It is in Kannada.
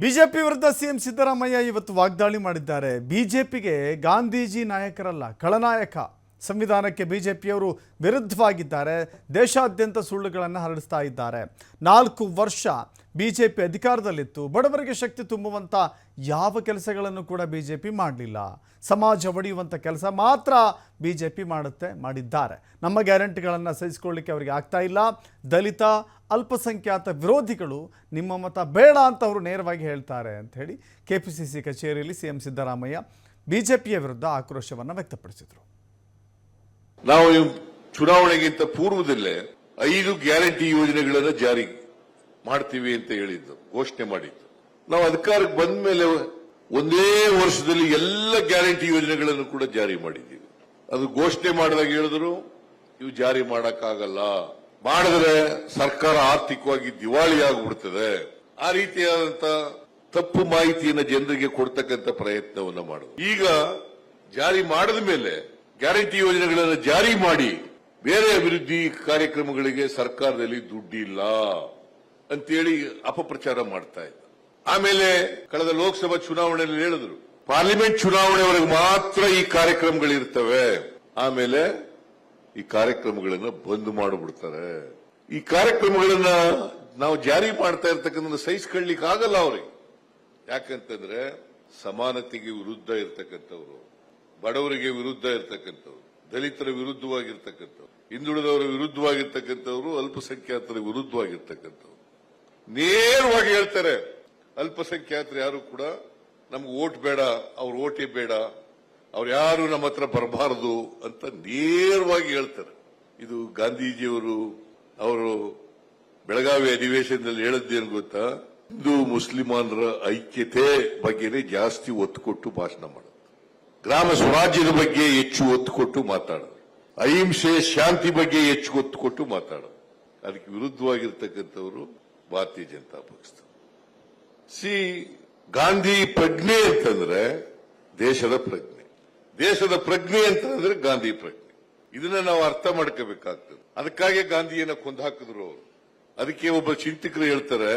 ಬಿಜೆಪಿ ವಿರುದ್ಧ ಸಿಎಂ ಸಿದ್ದರಾಮಯ್ಯ ಇವತ್ತು ವಾಗ್ದಾಳಿ ಮಾಡಿದ್ದಾರೆ. ಬಿಜೆಪಿಗೆ ಗಾಂಧೀಜಿ ನಾಯಕರಲ್ಲ, ಖಳನಾಯಕ. ಸಂವಿಧಾನಕ್ಕೆ ಬಿಜೆಪಿಯವರು ವಿರುದ್ಧವಾಗಿದ್ದಾರೆ. ದೇಶಾದ್ಯಂತ ಸುಳ್ಳುಗಳನ್ನು ಹರಡಿಸ್ತಾ ಇದ್ದಾರೆ. 4 ವರ್ಷ ಬಿಜೆಪಿ ಅಧಿಕಾರದಲ್ಲಿತ್ತು. ಬಡವರಿಗೆ ಶಕ್ತಿ ತುಂಬುವಂಥ ಯಾವ ಕೆಲಸಗಳನ್ನು ಕೂಡ ಬಿಜೆಪಿ ಮಾಡಲಿಲ್ಲ. ಸಮಾಜ ಒಡೆಯುವಂಥ ಕೆಲಸ ಮಾತ್ರ ಬಿಜೆಪಿ ಮಾಡಿದ್ದಾರೆ. ನಮ್ಮ ಗ್ಯಾರಂಟಿಗಳನ್ನು ಸಹಿಸಿಕೊಳ್ಳಿಕ್ಕೆ ಅವರಿಗೆ ಆಗ್ತಾ ಇಲ್ಲ. ದಲಿತ ಅಲ್ಪಸಂಖ್ಯಾತ ವಿರೋಧಿಗಳು ನಿಮ್ಮ ಮತ ಬೇಡ ಅಂತ ಅವರು ನೇರವಾಗಿ ಹೇಳ್ತಾರೆ ಅಂತ ಹೇಳಿ ಕೆಪಿಸಿಸಿ ಕಚೇರಿಯಲ್ಲಿ ಸಿಎಂ ಸಿದ್ದರಾಮಯ್ಯ ಬಿಜೆಪಿಯ ವಿರುದ್ಧ ಆಕ್ರೋಶವನ್ನು ವ್ಯಕ್ತಪಡಿಸಿದರು. ನಾವು ಚುನಾವಣೆಗಿಂತ ಪೂರ್ವದಲ್ಲೇ 5 ಗ್ಯಾರಂಟಿ ಯೋಜನೆಗಳನ್ನು ಜಾರಿ ಮಾಡ್ತೀವಿ ಅಂತ ಹೇಳಿದ್ದು, ಘೋಷಣೆ ಮಾಡಿದ್ದು. ನಾವು ಅಧಿಕಾರಕ್ಕೆ ಬಂದ ಮೇಲೆ ಒಂದೇ ವರ್ಷದಲ್ಲಿ ಎಲ್ಲ ಗ್ಯಾರಂಟಿ ಯೋಜನೆಗಳನ್ನು ಕೂಡ ಜಾರಿ ಮಾಡಿದ್ದೀವಿ. ಅದು ಘೋಷಣೆ ಮಾಡಿದಾಗ ಹೇಳಿದ್ರು ಇವು ಜಾರಿ ಮಾಡಕ್ಕಾಗಲ್ಲ, ಮಾಡಿದ್ರೆ ಸರ್ಕಾರ ಆರ್ಥಿಕವಾಗಿ ದಿವಾಳಿ ಆಗಿಬಿಡ್ತದೆ. ಆ ರೀತಿಯಾದಂತ ತಪ್ಪು ಮಾಹಿತಿಯನ್ನು ಜನರಿಗೆ ಕೊಡ್ತಕ್ಕಂಥ ಪ್ರಯತ್ನವನ್ನ ಮಾಡೋದು. ಈಗ ಜಾರಿ ಮಾಡಿದ ಮೇಲೆ ಗ್ಯಾರಂಟಿ ಯೋಜನೆಗಳನ್ನು ಜಾರಿ ಮಾಡಿ ಬೇರೆ ಅಭಿವೃದ್ಧಿ ಕಾರ್ಯಕ್ರಮಗಳಿಗೆ ಸರ್ಕಾರದಲ್ಲಿ ದುಡ್ಡಿಲ್ಲ ಅಂತೇಳಿ ಅಪಪ್ರಚಾರ ಮಾಡ್ತಾ ಇದ್ದ. ಆಮೇಲೆ ಕಳೆದ ಲೋಕಸಭಾ ಚುನಾವಣೆಯಲ್ಲಿ ಹೇಳಿದ್ರು ಪಾರ್ಲಿಮೆಂಟ್ ಚುನಾವಣೆವರೆಗೆ ಮಾತ್ರ ಈ ಕಾರ್ಯಕ್ರಮಗಳಿರ್ತವೆ, ಆಮೇಲೆ ಈ ಕಾರ್ಯಕ್ರಮಗಳನ್ನ ಬಂದ್ ಮಾಡಿಬಿಡ್ತಾರೆ. ಈ ಕಾರ್ಯಕ್ರಮಗಳನ್ನ ನಾವು ಜಾರಿ ಮಾಡ್ತಾ ಇರ್ತಕ್ಕಂಥ ಸಹಿಸ್ಕೊಳ್ಳಿಕ್ಕೆ ಆಗಲ್ಲ ಅವ್ರಿಗೆ. ಯಾಕಂತಂದ್ರೆ ಸಮಾನತೆಗೆ ವಿರುದ್ಧ ಇರ್ತಕ್ಕಂಥವ್ರು, ಬಡವರಿಗೆ ವಿರುದ್ಧ ಇರ್ತಕ್ಕಂಥವ್ರು, ದಲಿತರ ವಿರುದ್ಧವಾಗಿರ್ತಕ್ಕಂಥವ್ರು, ಹಿಂದುಳಿದವರ ವಿರುದ್ಧವಾಗಿರ್ತಕ್ಕಂಥವ್ರು, ಅಲ್ಪಸಂಖ್ಯಾತರ ವಿರುದ್ಧವಾಗಿರ್ತಕ್ಕಂಥವ್ರು ನೇರವಾಗಿ ಹೇಳ್ತಾರೆ. ಅಲ್ಪಸಂಖ್ಯಾತರು ಯಾರು ಕೂಡ ನಮ್ಗೆ ಓಟ್ ಬೇಡ, ಅವ್ರ ಓಟೇ ಬೇಡ, ಅವ್ರು ಯಾರು ನಮ್ಮ ಹತ್ರ ಬರಬಾರದು ಅಂತ ನೇರವಾಗಿ ಹೇಳ್ತಾರೆ. ಇದು ಗಾಂಧೀಜಿಯವರು ಅವರು ಬೆಳಗಾವಿ ಅಧಿವೇಶನದಲ್ಲಿ ಹೇಳದ್ದೇನು ಗೊತ್ತಾ? ಹಿಂದೂ ಮುಸ್ಲಿಮಾನರ ಐಕ್ಯತೆ ಬಗ್ಗೆನೇ ಜಾಸ್ತಿ ಒತ್ತು ಕೊಟ್ಟು ಭಾಷಣ ಮಾಡೋದು, ಗ್ರಾಮ ಸ್ವರಾಜ್ಯದ ಬಗ್ಗೆ ಹೆಚ್ಚು ಒತ್ತು ಕೊಟ್ಟು ಮಾತಾಡೋದು, ಅಹಿಂಸೆ ಶಾಂತಿ ಬಗ್ಗೆ ಹೆಚ್ಚು ಒತ್ತು ಕೊಟ್ಟು ಮಾತಾಡೋದು. ಅದಕ್ಕೆ ವಿರುದ್ಧವಾಗಿರ್ತಕ್ಕಂಥವರು ಭಾರತೀಯ ಜನತಾ ಪಕ್ಷ. ಗಾಂಧಿ ಪ್ರಜ್ಞೆ ಅಂತಂದ್ರೆ ದೇಶದ ಪ್ರಜ್ಞೆ, ದೇಶದ ಪ್ರಜ್ಞೆ ಅಂತಂದ್ರೆ ಗಾಂಧಿ ಪ್ರಜ್ಞೆ. ಇದನ್ನ ನಾವು ಅರ್ಥ ಮಾಡ್ಕೋಬೇಕಾಗ್ತದೆ. ಅದಕ್ಕಾಗಿ ಗಾಂಧಿಯನ್ನ ಕೊಂದು ಹಾಕಿದ್ರು ಅವರು. ಅದಕ್ಕೆ ಒಬ್ಬ ಚಿಂತಕರು ಹೇಳ್ತಾರೆ,